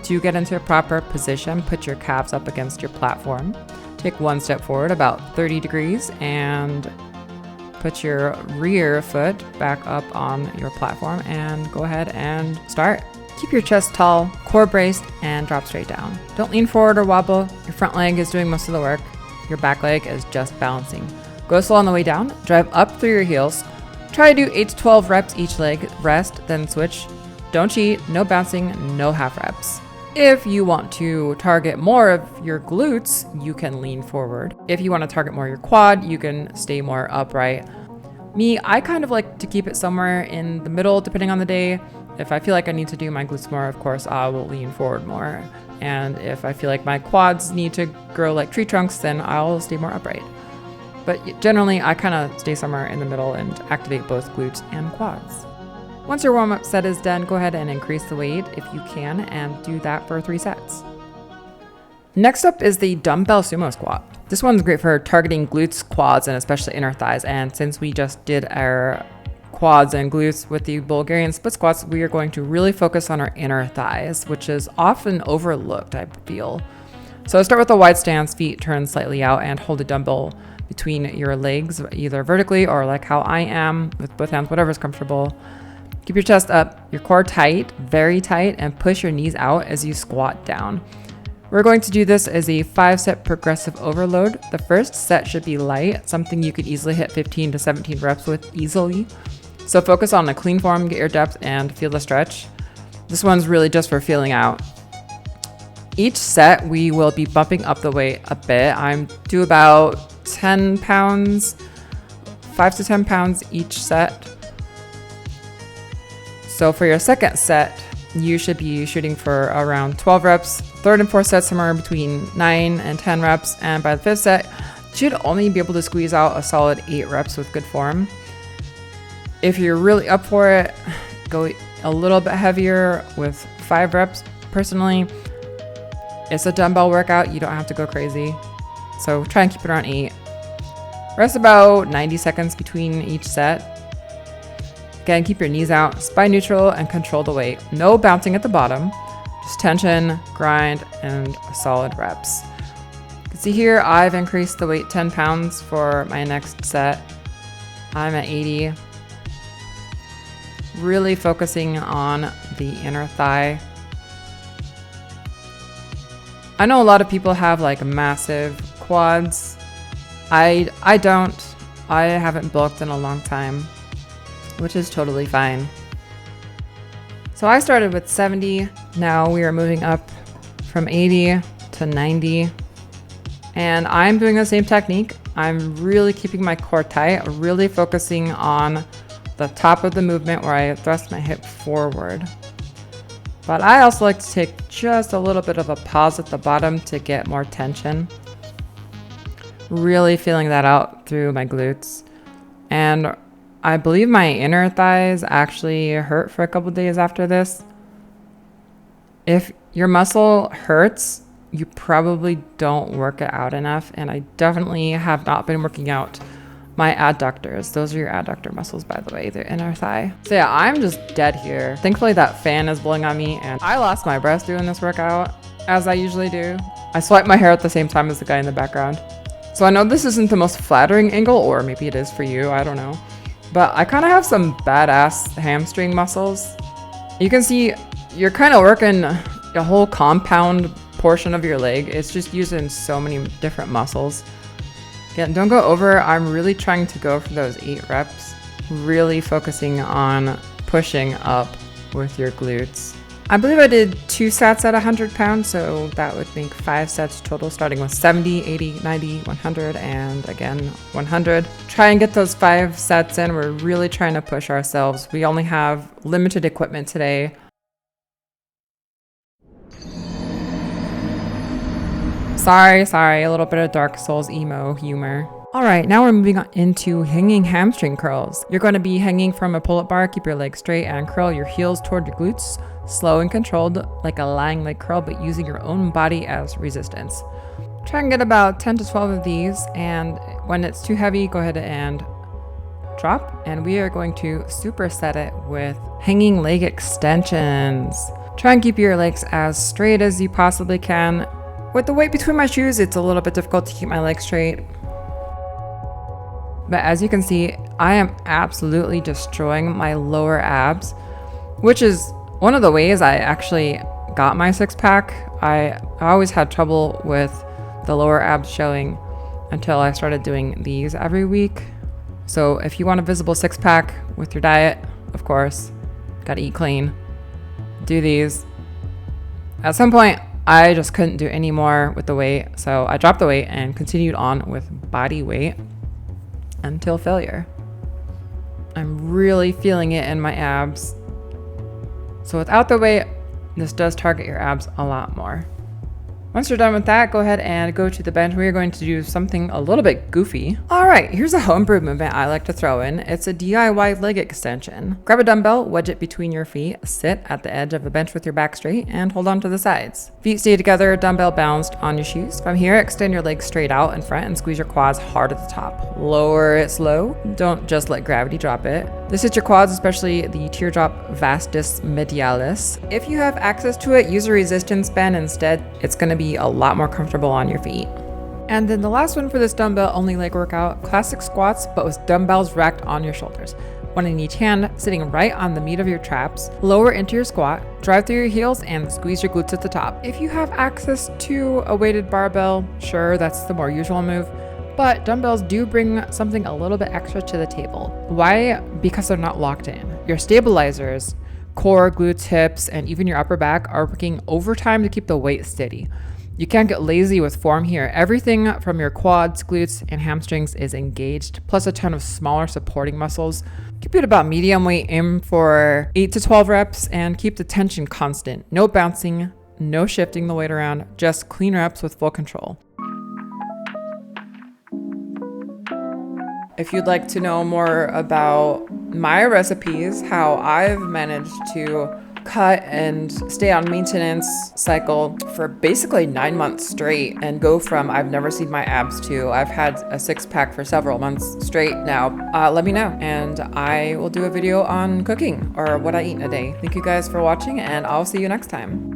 To get into a proper position, put your calves up against your platform. Take one step forward about 30 degrees and put your rear foot back up on your platform and go ahead and start. Keep your chest tall, core braced, and drop straight down. Don't lean forward or wobble. Your front leg is doing most of the work. Your back leg is just balancing. Go slow on the way down. Drive up through your heels. Try to do 8 to 12 reps each leg. Rest, then switch. Don't cheat. No bouncing, no half reps. If you want to target more of your glutes, you can lean forward. If you want to target more your quad, you can stay more upright. Me, I kind of like to keep it somewhere in the middle, depending on the day. If I feel like I need to do my glutes more, of course, I will lean forward more. And if I feel like my quads need to grow like tree trunks, then I'll stay more upright. But generally, I kind of stay somewhere in the middle and activate both glutes and quads. Once your warm-up set is done, go ahead and increase the weight if you can, and do that for 3 sets. Next up is the dumbbell sumo squat. This one's great for targeting glutes, quads, and especially inner thighs. And since we just did our quads and glutes with the Bulgarian split squats, we are going to really focus on our inner thighs, which is often overlooked, I feel. So start with a wide stance, feet turned slightly out, and hold a dumbbell between your legs, either vertically or like how I am with both hands, whatever's comfortable. Keep your chest up, your core tight, very tight, and push your knees out as you squat down. We're going to do this as a 5-set progressive overload. The first set should be light, something you could easily hit 15 to 17 reps with easily. So focus on a clean form, get your depth, and feel the stretch. This one's really just for feeling out. Each set, we will be bumping up the weight a bit. I'm do about 10 pounds, 5 to 10 pounds each set. So for your second set, you should be shooting for around 12 reps. Third and fourth set, somewhere between 9 and 10 reps. And by the fifth set, you should only be able to squeeze out a solid 8 reps with good form. If you're really up for it, go a little bit heavier with 5 reps. Personally, it's a dumbbell workout. You don't have to go crazy. So try and keep it around 8. Rest about 90 seconds between each set. Again, keep your knees out, spine neutral, and control the weight. No bouncing at the bottom, just tension, grind, and solid reps. You can see here, I've increased the weight 10 pounds for my next set. I'm at 80. Really focusing on the inner thigh. I know a lot of people have like massive quads. I don't. I haven't bulked in a long time, which is totally fine. So I started with 70. Now we are moving up from 80 to 90. And I'm doing the same technique. I'm really keeping my core tight, really focusing on the top of the movement where I thrust my hip forward. But I also like to take just a little bit of a pause at the bottom to get more tension. Really feeling that out through my glutes. And I believe my inner thighs actually hurt for a couple days after this. If your muscle hurts, you probably don't work it out enough. And I definitely have not been working out my adductors. Those are your adductor muscles, by the way, the inner thigh. So yeah, I'm just dead here. Thankfully that fan is blowing on me and I lost my breath doing this workout, as I usually do. I swipe my hair at the same time as the guy in the background. So I know this isn't the most flattering angle, or maybe it is for you, I don't know. But I kind of have some badass hamstring muscles. You can see you're kind of working a whole compound portion of your leg. It's just using so many different muscles. Again, don't go over. I'm really trying to go for those 8 reps. Really focusing on pushing up with your glutes. I believe I did 2 sets at 100 pounds, so that would make 5 sets total, starting with 70, 80, 90, 100, and again, 100. Try and get those 5 sets in. We're really trying to push ourselves. We only have limited equipment today. Sorry, a little bit of Dark Souls emo humor. All right, now we're moving on into hanging hamstring curls. You're going to be hanging from a pull-up bar. Keep your legs straight and curl your heels toward your glutes. Slow and controlled, like a lying leg curl, but using your own body as resistance. Try and get about 10 to 12 of these, and when it's too heavy, go ahead and drop. And we are going to superset it with hanging leg extensions. Try and keep your legs as straight as you possibly can. With the weight between my shoes, it's a little bit difficult to keep my legs straight. But as you can see, I am absolutely destroying my lower abs, which is one of the ways I actually got my six-pack. I always had trouble with the lower abs showing until I started doing these every week. So if you want a visible six-pack with your diet, of course, gotta eat clean, do these. At some point, I just couldn't do any more with the weight, so I dropped the weight and continued on with body weight until failure. I'm really feeling it in my abs. So without the weight, this does target your abs a lot more. Once you're done with that, go ahead and go to the bench. We are going to do something a little bit goofy. All right, here's a homebrew movement I like to throw in. It's a DIY leg extension. Grab a dumbbell, wedge it between your feet, sit at the edge of a bench with your back straight, and hold on to the sides. Feet stay together, dumbbell balanced on your shoes. From here, extend your legs straight out in front and squeeze your quads hard at the top. Lower it slow. Don't just let gravity drop it. This hits your quads, especially the teardrop vastus medialis. If you have access to it, use a resistance band instead. It's going to be a lot more comfortable on your feet. And then the last one for this dumbbell only leg workout, classic squats, but with dumbbells racked on your shoulders. One in each hand, sitting right on the meat of your traps. Lower into your squat, drive through your heels, and squeeze your glutes at the top. If you have access to a weighted barbell, sure, that's the more usual move. But dumbbells do bring something a little bit extra to the table. Why? Because they're not locked in. Your stabilizers, core, glutes, hips, and even your upper back are working overtime to keep the weight steady. You can't get lazy with form here. Everything from your quads, glutes, and hamstrings is engaged, plus a ton of smaller supporting muscles. Keep it about medium weight, aim for 8 to 12 reps, and keep the tension constant. No bouncing, no shifting the weight around, just clean reps with full control. If you'd like to know more about my recipes, how I've managed to cut and stay on maintenance cycle for basically 9 months straight and go from I've never seen my abs to I've had a six-pack for several months straight now, let me know and I will do a video on cooking or what I eat in a day. Thank you guys for watching and I'll see you next time.